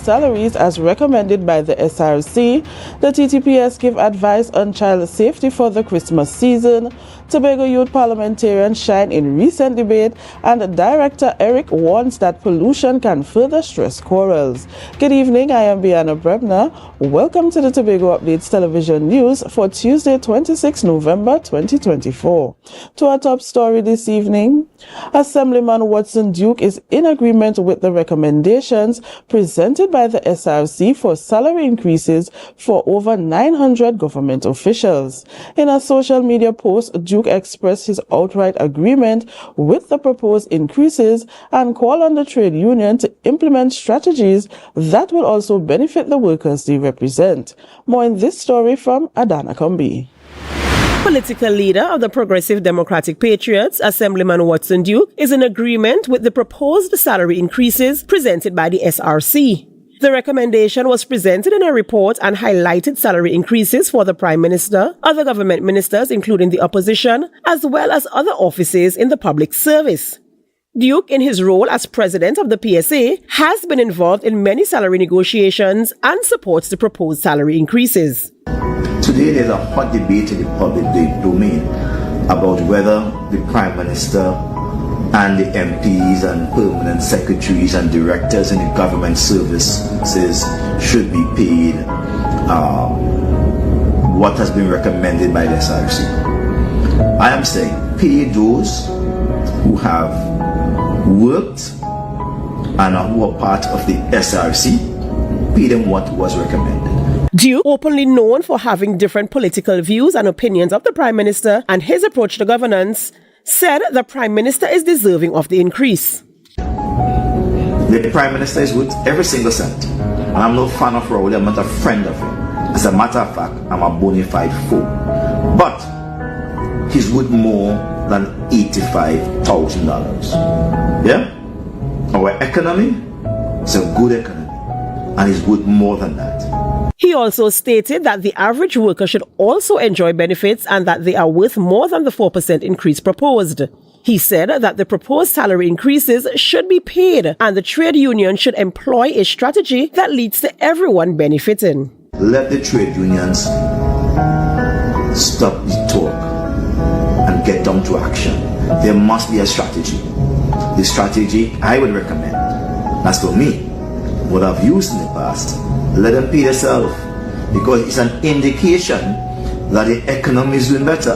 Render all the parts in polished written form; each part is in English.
salaries as recommended by the SRC. The TTPS give advice on child safety for the Christmas season. Tobago youth parliamentarians shine in recent debate, and Director Eric warns that pollution can further stress corals. Good evening, I am Bianna Brebner. Welcome to the Tobago Updates Television News for Tuesday, 26 November 2024. To our top story this evening, Assemblyman Watson Duke is in agreement with the recommendations presented by the SRC for salary increases for over 900 government officials. In a social media post, Duke expressed his outright agreement with the proposed increases and called on the trade union to implement strategies that will also benefit the workers they represent. More in this story from Adana Kombi. Political leader of the Progressive Democratic Patriots, Assemblyman Watson Duke, is in agreement with the proposed salary increases presented by the SRC. The recommendation was presented in a report and highlighted salary increases for the Prime Minister, other government ministers including the opposition, as well as other offices in the public service. Duke, in his role as president of the PSA, has been involved in many salary negotiations and supports the proposed salary increases. Today there's a hot debate in the public domain about whether the Prime Minister and the MPs and permanent secretaries and directors in the government services should be paid what has been recommended by the SRC. I am saying pay those who have worked and who are part of the SRC, pay them what was recommended. Duke, openly known for having different political views and opinions of the Prime Minister and his approach to governance, said the Prime Minister is deserving of the increase. The Prime Minister is worth every single cent. And I'm no fan of Rowley, I'm not a friend of him. As a matter of fact, I'm a bona fide foe. But he's worth more than $85,000. Yeah? Our economy is a good economy, and he's worth more than that. He also stated that the average worker should also enjoy benefits and that they are worth more than the 4% increase proposed. He said that the proposed salary increases should be paid and the trade union should employ a strategy that leads to everyone benefiting. Let the trade unions stop the talk and get down to action. There must be a strategy. The strategy I would recommend, as for me, what I've used in the past, let them pay themselves, because it's an indication that the economy is doing better.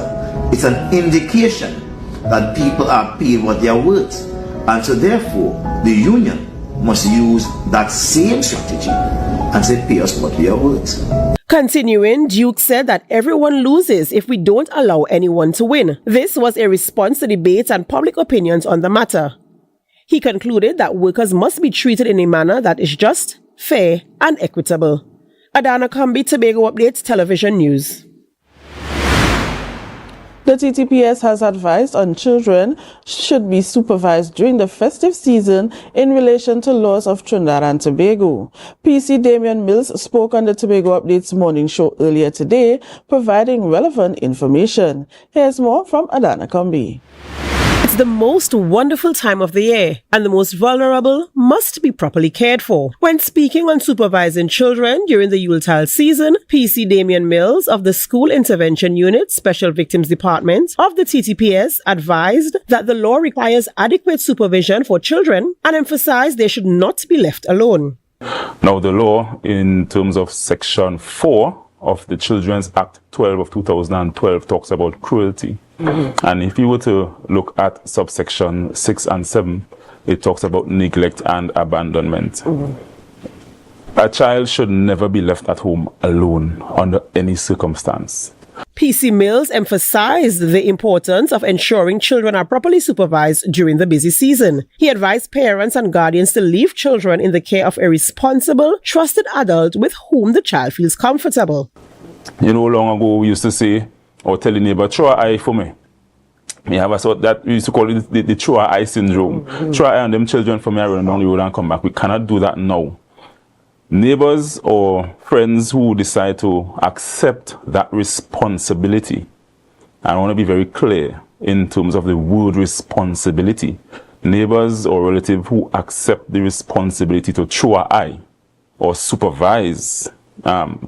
It's an indication that people are paid what they are worth, and so therefore the union must use that same strategy and say pay us what we are worth. Continuing, Duke said that everyone loses if we don't allow anyone to win. This was a response to debates and public opinions on the matter. He concluded that workers must be treated in a manner that is just, fair and equitable. Adana Kombi, Tobago Updates Television News. The TTPS has advised on children should be supervised during the festive season in relation to laws of Trinidad and Tobago. PC Damian Mills spoke on the Tobago Updates morning show earlier today, providing relevant information. Here's more from Adana Kombi. It's the most wonderful time of the year, and the most vulnerable must be properly cared for. When speaking on supervising children during the Yuletide season, PC Damian Mills of the School Intervention Unit Special Victims Department of the TTPS advised that the law requires adequate supervision for children and emphasized they should not be left alone. Now, the law in terms of Section 4 of the Children's Act 12 of 2012 talks about cruelty. And if you were to look at subsection 6 and 7, it talks about neglect and abandonment. A child should never be left at home alone under any circumstance. PC Mills emphasized the importance of ensuring children are properly supervised during the busy season. He advised parents and guardians to leave children in the care of a responsible, trusted adult with whom the child feels comfortable. You know, long ago we used to say, or tell the neighbor, throw an eye for me. We have a sort that we used to call it the throw an eye syndrome. Throw an eye on them children for me, run down the road and come back. We cannot do that now. Neighbors or friends who decide to accept that responsibility, and I want to be very clear in terms of the word responsibility, neighbors or relatives who accept the responsibility to throw an eye or supervise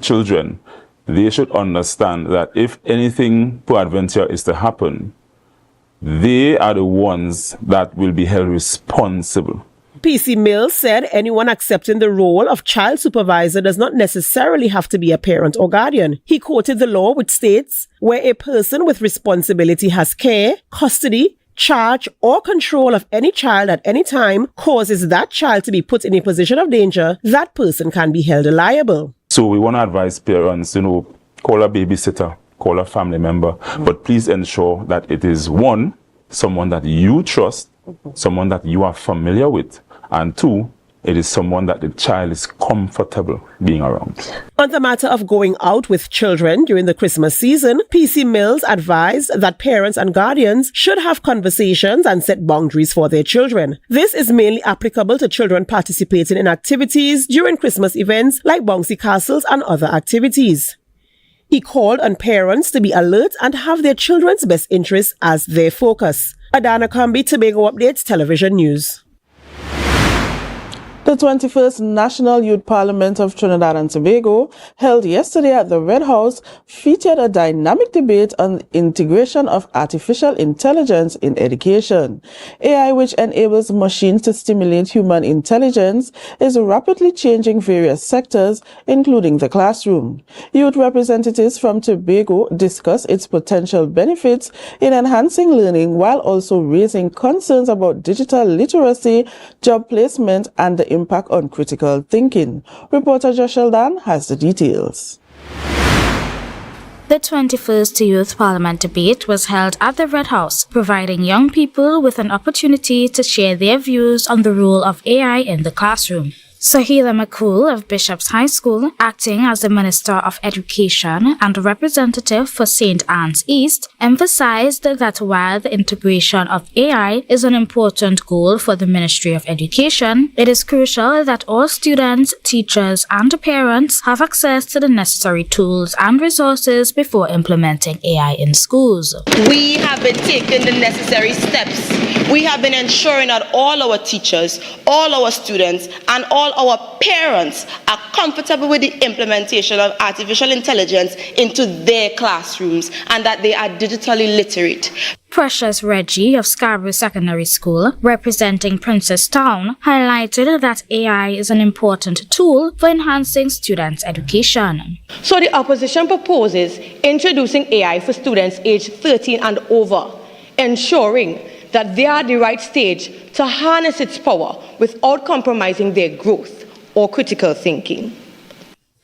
children, they should understand that if anything peradventure is to happen, they are the ones that will be held responsible. PC Mills said anyone accepting the role of child supervisor does not necessarily have to be a parent or guardian. He quoted the law, which states, where a person with responsibility has care, custody, charge, or control of any child at any time causes that child to be put in a position of danger, that person can be held liable. So we want to advise parents, call a babysitter, call a family member, but please ensure that it is one, someone that you trust, someone that you are familiar with, and two, it is someone that the child is comfortable being around. On the matter of going out with children during the Christmas season, PC Mills advised that parents and guardians should have conversations and set boundaries for their children. This is mainly applicable to children participating in activities during Christmas events like bouncy castles and other activities. He called on parents to be alert and have their children's best interests as their focus. Adana Kambi, Tobago Updates Television News. The 21st National Youth Parliament of Trinidad and Tobago, held yesterday at the Red House, featured a dynamic debate on the integration of artificial intelligence in education. AI, which enables machines to stimulate human intelligence, is rapidly changing various sectors, including the classroom. Youth representatives from Tobago discussed its potential benefits in enhancing learning while also raising concerns about digital literacy, job placement, and the impact on critical thinking. Reporter Josh Sheldon has the details. The 21st Youth Parliament debate was held at the Red House, providing young people with an opportunity to share their views on the role of AI in the classroom. Sahila McCool of Bishop's High School, acting as the Minister of Education and a representative for St. Anne's East, emphasized that while the integration of AI is an important goal for the Ministry of Education, it is crucial that all students, teachers, and parents have access to the necessary tools and resources before implementing AI in schools. We have been taking the necessary steps. We have been ensuring that all our teachers, all our students, and all our parents are comfortable with the implementation of artificial intelligence into their classrooms and that they are digitally literate. Precious Reggie of Scarborough Secondary School, representing Princess Town, highlighted that AI is an important tool for enhancing students' education. So the opposition proposes introducing AI for students aged 13 and over, ensuring that they are at the right stage to harness its power without compromising their growth or critical thinking.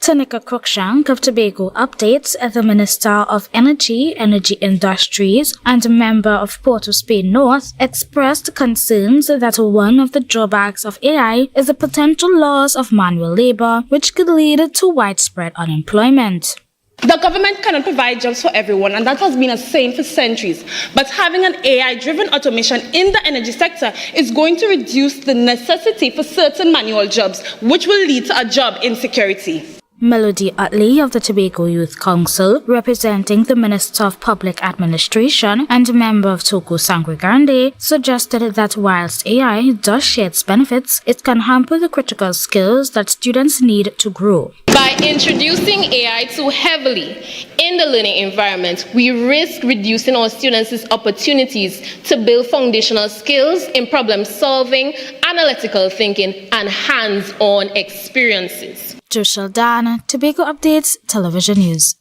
Tanika Cruikshank of Tobago Updates, the Minister of Energy, Energy Industries, and a member of Port of Spain North, expressed concerns that one of the drawbacks of AI is the potential loss of manual labor, which could lead to widespread unemployment. The government cannot provide jobs for everyone, and that has been a saying for centuries. But having an AI-driven automation in the energy sector is going to reduce the necessity for certain manual jobs, which will lead to a job insecurity. Melody Utley of the Tobago Youth Council, representing the Minister of Public Administration and a member of Toko Sangre Grande, suggested that whilst AI does share its benefits, it can hamper the critical skills that students need to grow. By introducing AI too heavily in the learning environment, we risk reducing our students' opportunities to build foundational skills in problem solving, analytical thinking, and hands-on experiences. Joshua Dan, Tobago Updates Television News.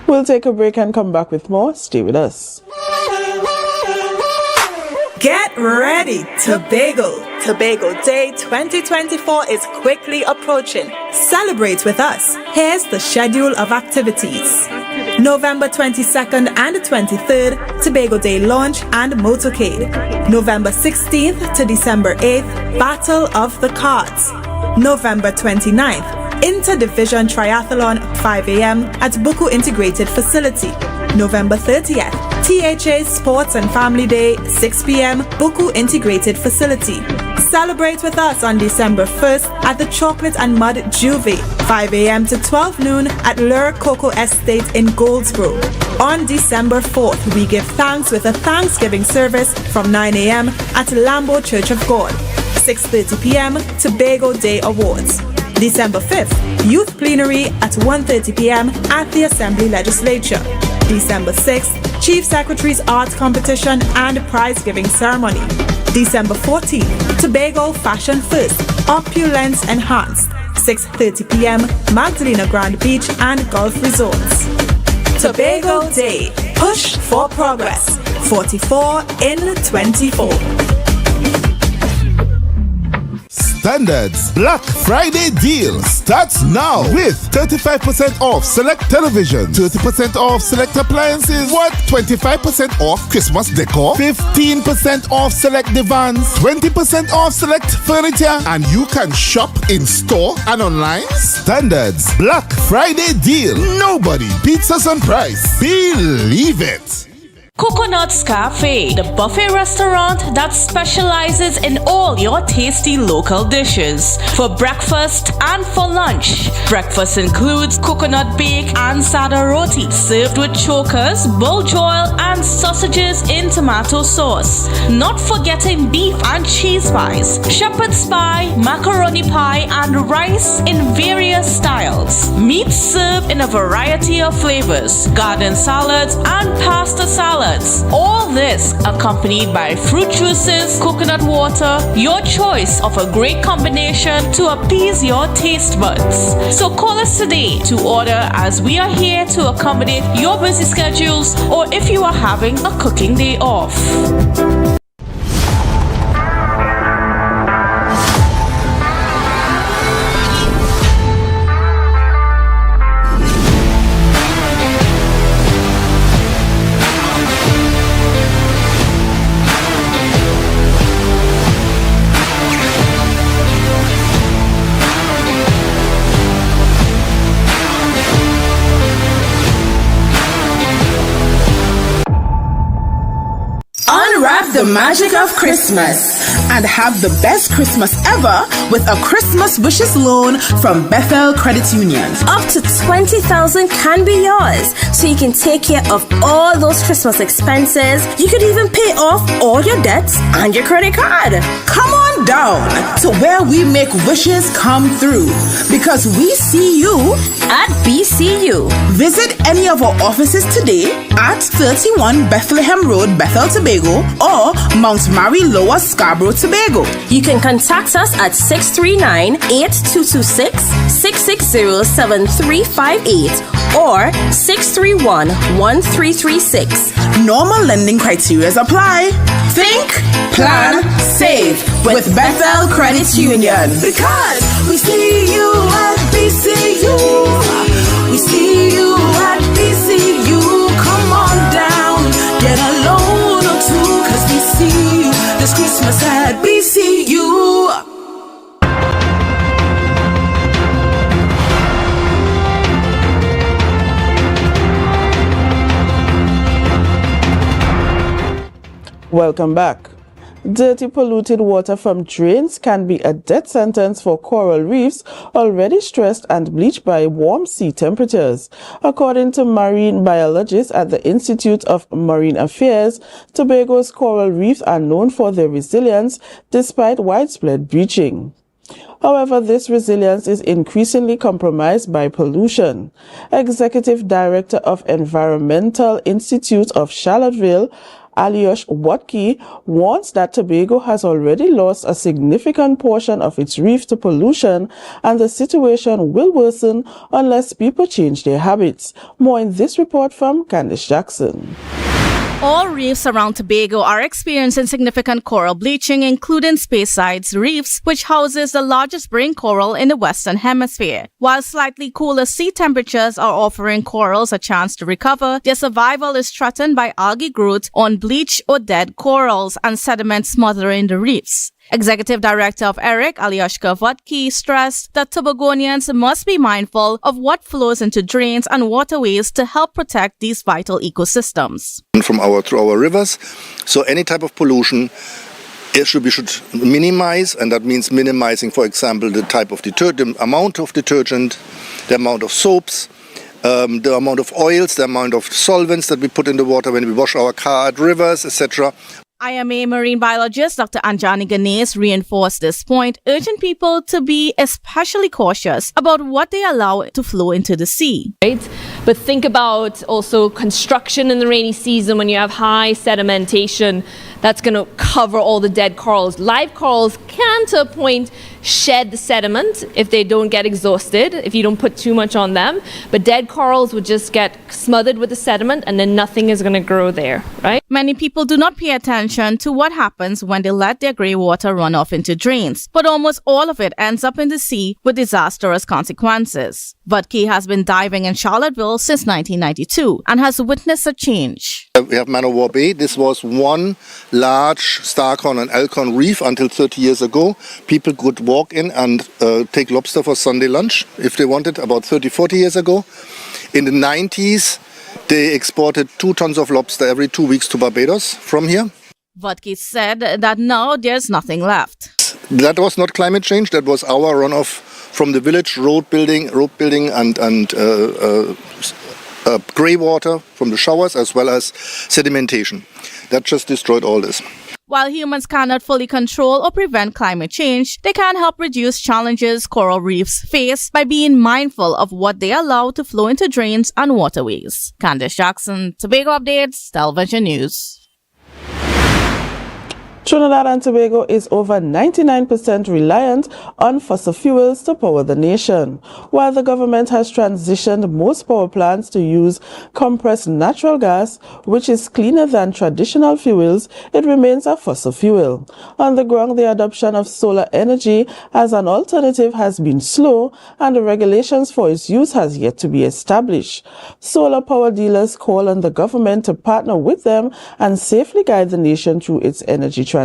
We'll take a break and come back with more. Stay with us. Get ready, Tobago! Tobago Day 2024 is quickly approaching. Celebrate with us. Here's the schedule of activities. November 22nd and 23rd, Tobago Day launch and motorcade. November 16th to December 8th, Battle of the Cards. November 29th, Interdivision Triathlon 5 a.m. at Buku Integrated Facility. November 30th, THA Sports and Family Day 6 p.m. Buku Integrated Facility. Celebrate with us on December 1st at the Chocolate and Mud Juve 5 a.m. to 12 noon at Lure Coco Estate in Goldsboro. On December 4th, we give thanks with a Thanksgiving service from 9 a.m. at Lambo Church of God. 6:30 p.m. Tobago Day Awards. December 5th, Youth Plenary at 1:30 p.m. at the Assembly Legislature. December 6th, Chief Secretary's Art Competition and Prize-Giving Ceremony. December 14th, Tobago Fashion First, Opulence Enhanced, 6:30 p.m. Magdalena Grand Beach and Golf Resorts. Tobago Day, push for progress, 44 in 24. Standards Black Friday deal starts now with 35% off select televisions, 30% off select appliances, 25% off Christmas decor, 15% off select divans, 20% off select furniture, and you can shop in store and online. Standards Black Friday deal. Nobody beats us on price. Believe it. Coconut's Cafe, the buffet restaurant that specializes in all your tasty local dishes. For breakfast and for lunch. Breakfast includes coconut bake and sada roti, served with chokers, bull joil, and sausages in tomato sauce. Not forgetting beef and cheese pies, shepherd's pie, macaroni pie, and rice in various styles. Meat served in a variety of flavors, garden salads, and pasta salads. All this accompanied by fruit juices, coconut water, your choice of a great combination to appease your taste buds. So call us today to order, as we are here to accommodate your busy schedules or if you are having a cooking day off. Unwrap the magic of Christmas and have the best Christmas ever with a Christmas Wishes loan from Bethel Credit Union. Up to $20,000 can be yours, so you can take care of all those Christmas expenses. You could even pay off all your debts and your credit card. Come on down to where we make wishes come through, because we see you at BCU. Visit any of our offices today at 31 Bethlehem Road, Bethel, Tobago, or Mount Mary Lower, Scarborough, Tobago. You can contact us at 639-8226-660-7358 or 631-1336. Normal lending criteria apply. Think, plan, save with Bethel Credit Union. Because we see you at BCU. We see you at BCU. Come on down, get a loan or two, cause we see you this Christmas at BCU. Welcome back. Dirty, polluted water from drains can be a death sentence for coral reefs already stressed and bleached by warm sea temperatures. According to marine biologists at the Institute of Marine Affairs, Tobago's coral reefs are known for their resilience despite widespread bleaching. However, this resilience is increasingly compromised by pollution. Executive Director of Environmental Institute of Charlottesville, Aliyosh Watke, warns that Tobago has already lost a significant portion of its reef to pollution, and the situation will worsen unless people change their habits. More in this report from Candice Jackson. All reefs around Tobago are experiencing significant coral bleaching, including Speyside's reefs, which houses the largest brain coral in the Western Hemisphere. While slightly cooler sea temperatures are offering corals a chance to recover, their survival is threatened by algae growth on bleached or dead corals and sediment smothering the reefs. Executive Director of ERIC, Aliyoshka Vatki, stressed that Tobagonians must be mindful of what flows into drains and waterways to help protect these vital ecosystems. Through our rivers, so any type of pollution we should minimize, and that means minimizing, for example, the type of detergent, the amount of detergent, the amount of soaps, the amount of oils, the amount of solvents that we put in the water when we wash our car at rivers, etc. IMA marine biologist Dr. Anjani Ganesh reinforced this point, urging people to be especially cautious about what they allow to flow into the sea. Right? But think about also construction in the rainy season when you have high sedimentation that's going to cover all the dead corals. Live corals can, to a point, shed the sediment if they don't get exhausted, if you don't put too much on them. But dead corals would just get smothered with the sediment and then nothing is going to grow there, right? Many people do not pay attention to what happens when they let their grey water run off into drains, but almost all of it ends up in the sea with disastrous consequences. Vodke has been diving in Charlottesville since 1992 and has witnessed a change. We have Man O' War Bay. This was one large Starcorn and Elkhorn reef until 30 years ago. People could walk in and take lobster for Sunday lunch if they wanted, about 30, 40 years ago. In the 90s, they exported 2 tons of lobster every 2 weeks to Barbados from here. Vodke said that now there's nothing left. That was not climate change, that was our runoff from the village, road building and grey water from the showers, as well as sedimentation. That just destroyed all this. While humans cannot fully control or prevent climate change, they can help reduce challenges coral reefs face by being mindful of what they allow to flow into drains and waterways. Candice Jackson, Tobago Updates, Television News. Trinidad and Tobago is over 99% reliant on fossil fuels to power the nation. While the government has transitioned most power plants to use compressed natural gas, which is cleaner than traditional fuels, it remains a fossil fuel. On the ground, the adoption of solar energy as an alternative has been slow, and the regulations for its use has yet to be established. Solar power dealers call on the government to partner with them and safely guide the nation through its energy transition.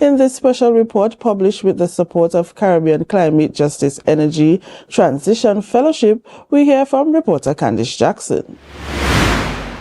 In this special report published with the support of Caribbean Climate Justice Energy Transition Fellowship, we hear from reporter Candice Jackson.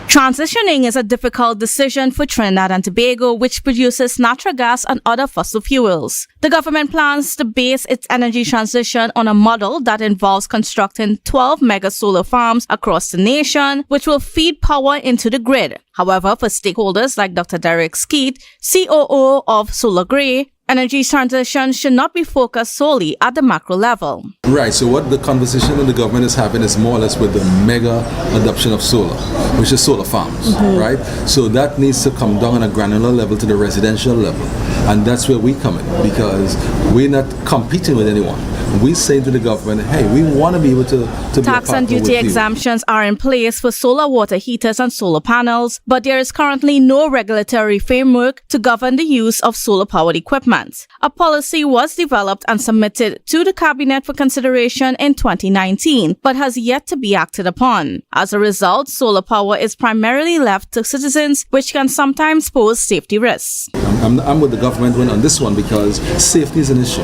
Transitioning is a difficult decision for Trinidad and Tobago, which produces natural gas and other fossil fuels. The government plans to base its energy transition on a model that involves constructing 12 mega solar farms across the nation, which will feed power into the grid. However, for stakeholders like Dr. Derek Skeet, COO of Solar Grey, energy transition should not be focused solely at the macro level. Right, so what the conversation that the government is having is more or less with the mega adoption of solar, which is solar farms, right? So that needs to come down on a granular level to the residential level. And that's where we come in, because we're not competing with anyone. We say to the government, hey, we want to be able to tax and duty exemptions are in place for solar water heaters and solar panels, but there is currently no regulatory framework to govern the use of solar-powered equipment. A policy was developed and submitted to the Cabinet for consideration in 2019, but has yet to be acted upon. As a result, solar power is primarily left to citizens, which can sometimes pose safety risks. I'm with the government on this one because safety is an issue.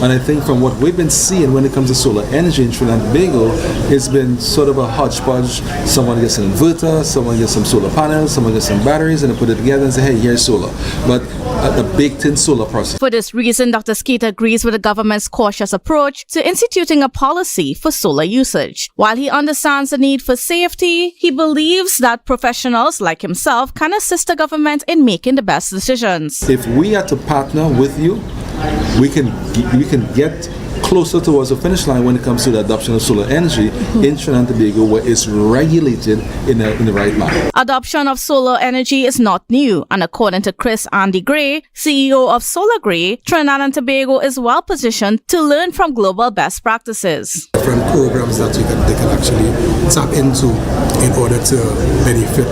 And I think from what we've been seeing when it comes to solar energy in Trinidad and Tobago, it's been sort of a hodgepodge. Someone gets an inverter, someone gets some solar panels, someone gets some batteries, and they put it together and say, hey, here's solar. But a baked-in solar process. For this reason, Dr. Skeet agrees with the government's cautious approach to instituting a policy for solar usage. While he understands the need for safety, he believes that professionals like himself can assist the government in making the best decisions. If we are to partner with you, we can get closer towards the finish line when it comes to the adoption of solar energy in Trinidad and Tobago, where it's regulated in the right manner. Adoption of solar energy is not new, and according to Chris Andy Gray, CEO of Solar Grey, Trinidad and Tobago is well positioned to learn from global best practices. Different programs that they can actually tap into in order to benefit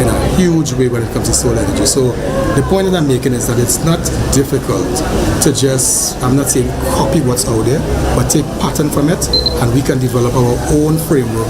in a huge way when it comes to solar energy. So the point that I'm making is that it's not difficult to just, I'm not saying copy what's out there, but take pattern from it, and we can develop our own framework.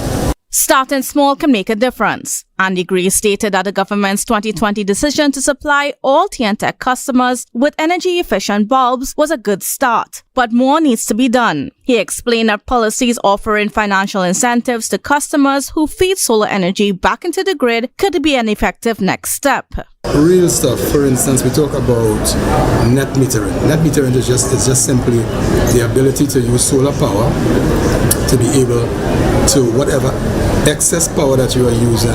Starting small can make a difference. Andy Gray stated that the government's 2020 decision to supply all TNTech customers with energy-efficient bulbs was a good start, but more needs to be done. He explained that policies offering financial incentives to customers who feed solar energy back into the grid could be an effective next step. Real stuff. For instance, we talk about net metering. Net metering is just simply the ability to use solar power to be able to, whatever excess power that you are using,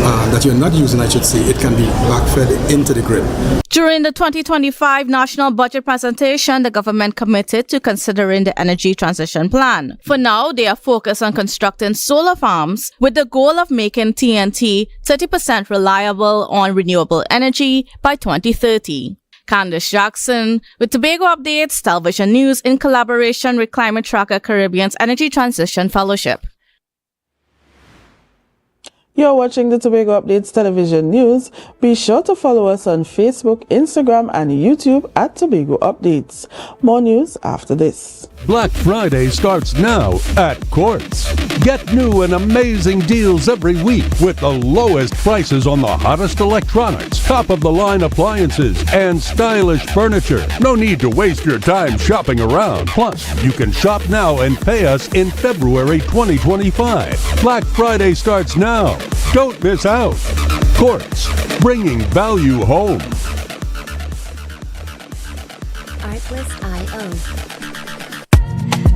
that you're not using, I should say, it can be backfed into the grid. During the 2025 National Budget presentation, the government committed to considering the energy transition plan. For now, they are focused on constructing solar farms with the goal of making TNT 30% reliable on renewable energy by 2030. Candice Jackson with Tobago Updates Television News in collaboration with Climate Tracker Caribbean's Energy Transition Fellowship. You're watching the Tobago Updates Television News. Be sure to follow us on Facebook, Instagram, and YouTube at Tobago Updates. More news after this. Black Friday starts now at Courts. Get new and amazing deals every week with the lowest prices on the hottest electronics, top-of-the-line appliances, and stylish furniture. No need to waste your time shopping around. Plus, you can shop now and pay us in February 2025. Black Friday starts now. Don't miss out. Courts, bringing value home. Artlist.io.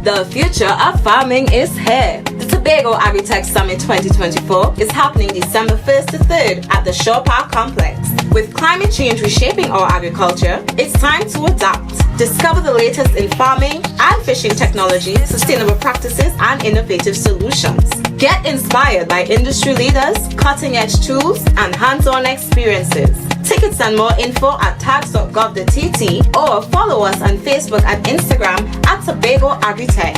The future of farming is here. The Tobago Agritech Summit 2024 is happening December 1st to 3rd at the Shore Park Complex. With climate change reshaping our agriculture, it's time to adapt. Discover the latest in farming and fishing technology, sustainable practices, and innovative solutions. Get inspired by industry leaders, cutting-edge tools, and hands-on experiences. Tickets and more info at tags.gov.tt or follow us on Facebook and Instagram at Tobago Agritech.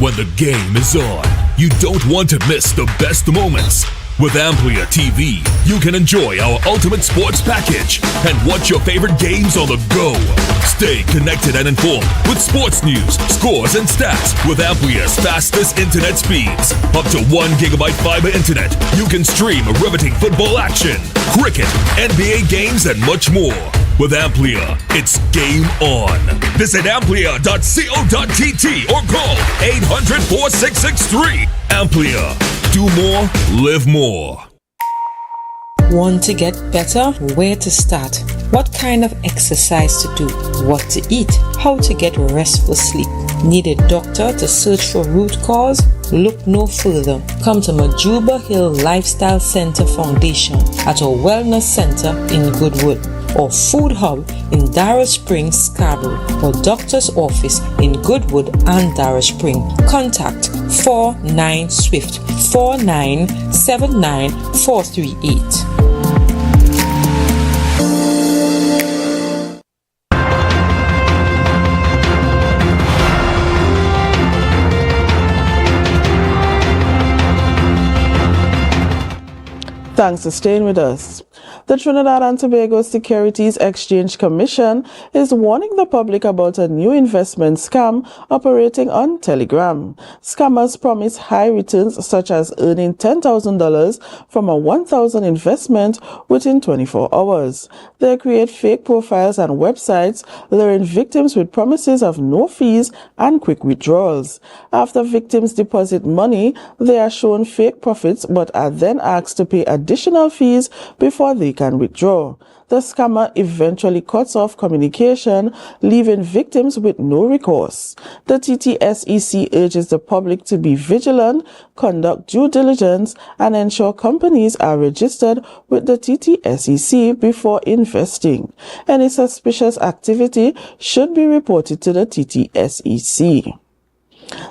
When the game is on, you don't want to miss the best moments. With Amplia TV, you can enjoy our ultimate sports package and watch your favorite games on the go. Stay connected and informed with sports news, scores, and stats with Amplia's fastest internet speeds. Up to 1 gigabyte fiber internet, you can stream riveting football action, cricket, NBA games, and much more. With Amplia, it's game on. Visit amplia.co.tt or call 800-4663. Amplia. Do more, live more. Want to get better? Where to start? What kind of exercise to do? What to eat? How to get restful sleep? Need a doctor to search for root cause? Look no further. Come to Majuba Hill Lifestyle Center Foundation at our Wellness Center in Goodwood, or Food Hub in Darrow Springs, Scarborough, or Doctor's Office in Goodwood and Darrow Spring. Contact 49 Swift 4979 438. Thanks for staying with us. The Trinidad and Tobago Securities Exchange Commission is warning the public about a new investment scam operating on Telegram. Scammers promise high returns such as earning $10,000 from a $1,000 investment within 24 hours. They create fake profiles and websites, luring victims with promises of no fees and quick withdrawals. After victims deposit money, they are shown fake profits but are then asked to pay additional fees before they can withdraw. The scammer eventually cuts off communication, leaving victims with no recourse. The TTSEC urges the public to be vigilant, conduct due diligence, and ensure companies are registered with the TTSEC before investing. Any suspicious activity should be reported to the TTSEC.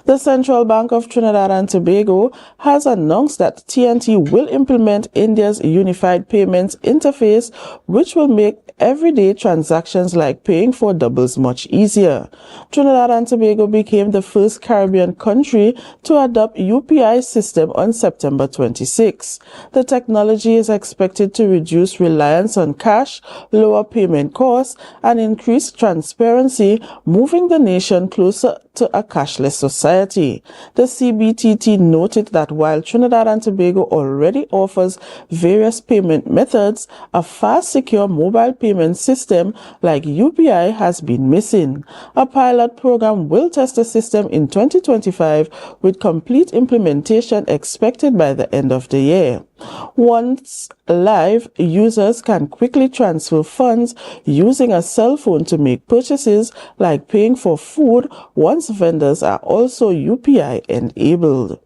The Central Bank of Trinidad and Tobago has announced that TNT will implement India's Unified Payments Interface, which will make everyday transactions like paying for doubles much easier. Trinidad and Tobago became the first Caribbean country to adopt UPI system on September 26. The technology is expected to reduce reliance on cash, lower payment costs, and increase transparency, moving the nation closer to a cashless society. The CBTT noted that while Trinidad and Tobago already offers various payment methods, a fast, secure mobile payment system like UPI has been missing. A pilot program will test the system in 2025 with complete implementation expected by the end of the year. Once live, users can quickly transfer funds using a cell phone to make purchases like paying for food once vendors are also UPI enabled.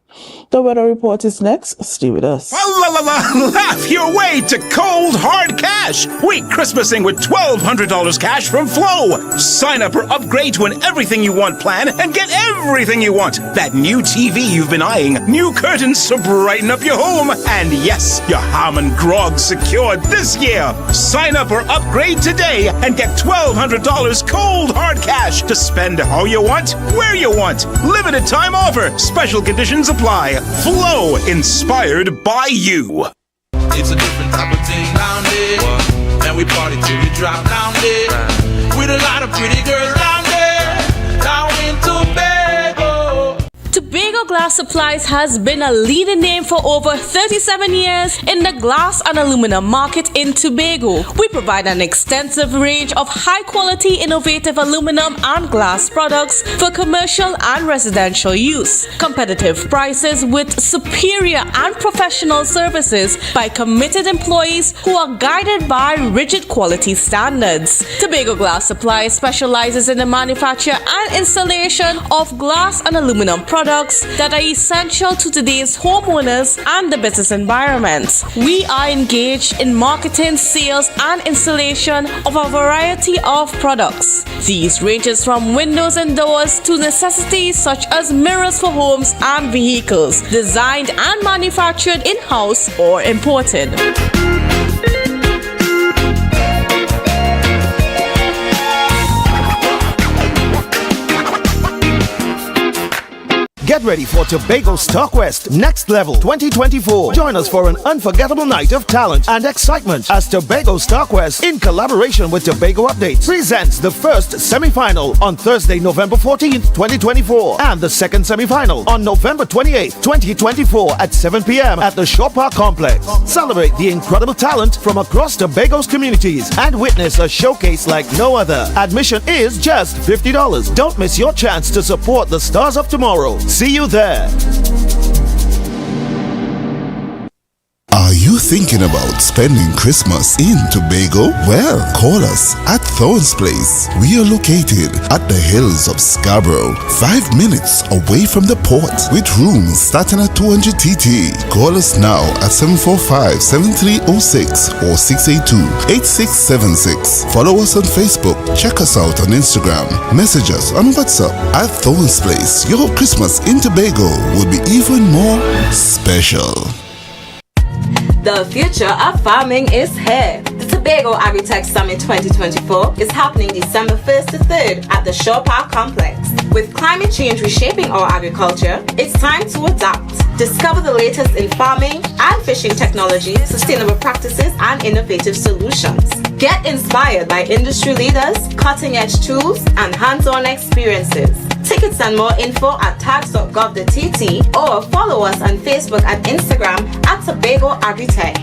The weather report is next. Stay with us. Laugh your way to cold, hard cash. Week Christmasing with $1,200 cash from Flow. Sign up or upgrade to an Everything You Want plan and get everything you want. That new TV you've been eyeing, new curtains to brighten up your home, and yes, your ham and grog secured this year. Sign up or upgrade today and get $1,200 cold, hard cash to spend how you want, where you want. Limited time offer. Special conditions apply. Flow, inspired by you. It's a different type of thing down there. And we party till we drop down there. With a lot of pretty girls down there. Down in Tobago. Tobago Glass Supplies has been a leading name for over 37 years in the glass and aluminum market in Tobago. We provide an extensive range of high-quality, innovative aluminum and glass products for commercial and residential use. Competitive prices with superior and professional services by committed employees who are guided by rigid quality standards. Tobago Glass Supplies specializes in the manufacture and installation of glass and aluminum products that are essential to today's homeowners and the business environment. We are engaged in marketing, sales, and installation of a variety of products. These ranges from windows and doors to necessities such as mirrors for homes and vehicles, designed and manufactured in-house or imported. Get ready for Tobago Stockwest Next Level 2024. Join us for an unforgettable night of talent and excitement as Tobago Stockwest, in collaboration with Tobago Updates, presents the first semi-final on Thursday, November 14th, 2024, and the second semi-final on November 28th, 2024 at 7 p.m. at the Shore Park Complex. Celebrate the incredible talent from across Tobago's communities and witness a showcase like no other. Admission is just $50. Don't miss your chance to support the stars of tomorrow. See you there. Are you thinking about spending Christmas in Tobago? Well, call us at Thorns Place. We are located at the hills of Scarborough, 5 minutes away from the port, with rooms starting at 200 TT. Call us now at 745-7306 or 682-8676. Follow us on Facebook. Check us out on Instagram. Message us on WhatsApp at Thorns Place. Your Christmas in Tobago will be even more special. The future of farming is here. The Tobago Agritech Summit 2024 is happening December 1st to 3rd at the Shore Park Complex. With climate change reshaping our agriculture, it's time to adapt. Discover the latest in farming and fishing technology, sustainable practices, and innovative solutions. Get inspired by industry leaders, cutting-edge tools, and hands-on experiences. Tickets and more info at tags.gov.tt or follow us on Facebook and Instagram at Tobago Agritech.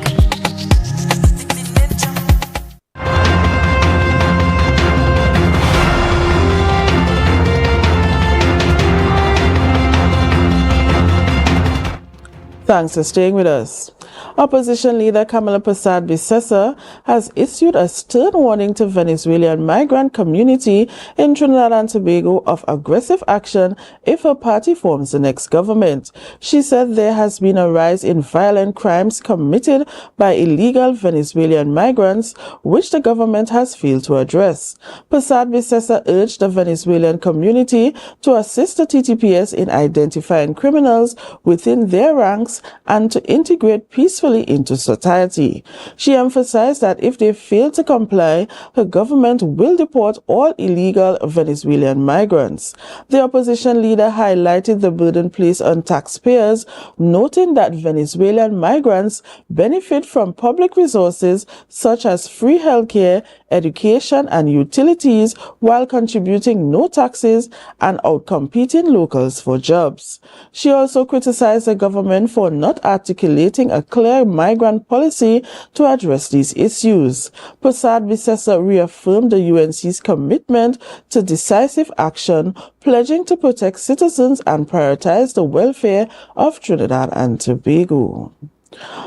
Thanks for staying with us. Opposition leader Kamala Persad-Bissessar has issued a stern warning to Venezuelan migrant community in Trinidad and Tobago of aggressive action if her party forms the next government. She said there has been a rise in violent crimes committed by illegal Venezuelan migrants, which the government has failed to address. Persad-Bissessar urged the Venezuelan community to assist the TTPS in identifying criminals within their ranks and to integrate peacefully into society. She emphasized that if they fail to comply, her government will deport all illegal Venezuelan migrants. The opposition leader highlighted the burden placed on taxpayers, noting that Venezuelan migrants benefit from public resources such as free healthcare, education, and utilities while contributing no taxes and outcompeting locals for jobs. She also criticized the government for not articulating a clear migrant policy to address these issues. Persad-Bissessar reaffirmed the UNC's commitment to decisive action, pledging to protect citizens and prioritize the welfare of Trinidad and Tobago.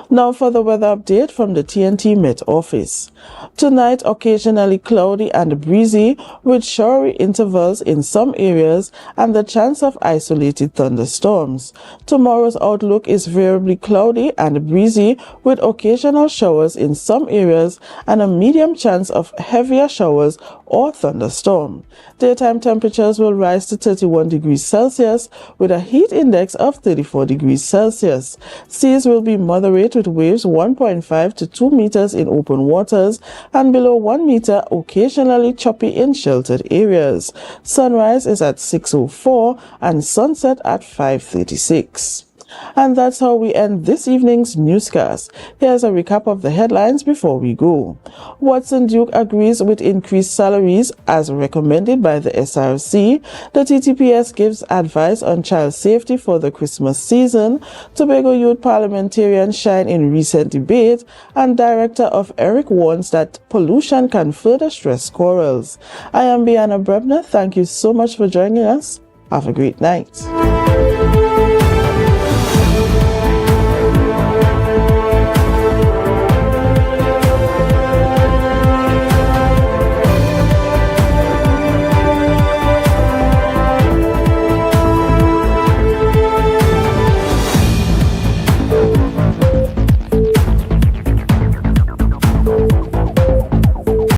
Now for the weather update from the TNT Met Office. Tonight, occasionally cloudy and breezy with showery intervals in some areas and the chance of isolated thunderstorms. Tomorrow's outlook is variably cloudy and breezy with occasional showers in some areas and a medium chance of heavier showers or thunderstorm. Daytime temperatures will rise to 31 degrees Celsius with a heat index of 34 degrees Celsius. Seas will be moderate with waves 1.5 to 2 meters in open waters and below 1 meter, occasionally choppy in sheltered areas. Sunrise is at 6:04 and sunset at 5:36. And that's how we end this evening's newscast. Here's a recap of the headlines before we go. Watson Duke agrees with increased salaries as recommended by the SRC. The TTPS gives advice on child safety for the Christmas season. Tobago Youth parliamentarians shine in recent debate. And Director of ERIC warns that pollution can further stress corals. I am Bianna Brebner. Thank you so much for joining us. Have a great night.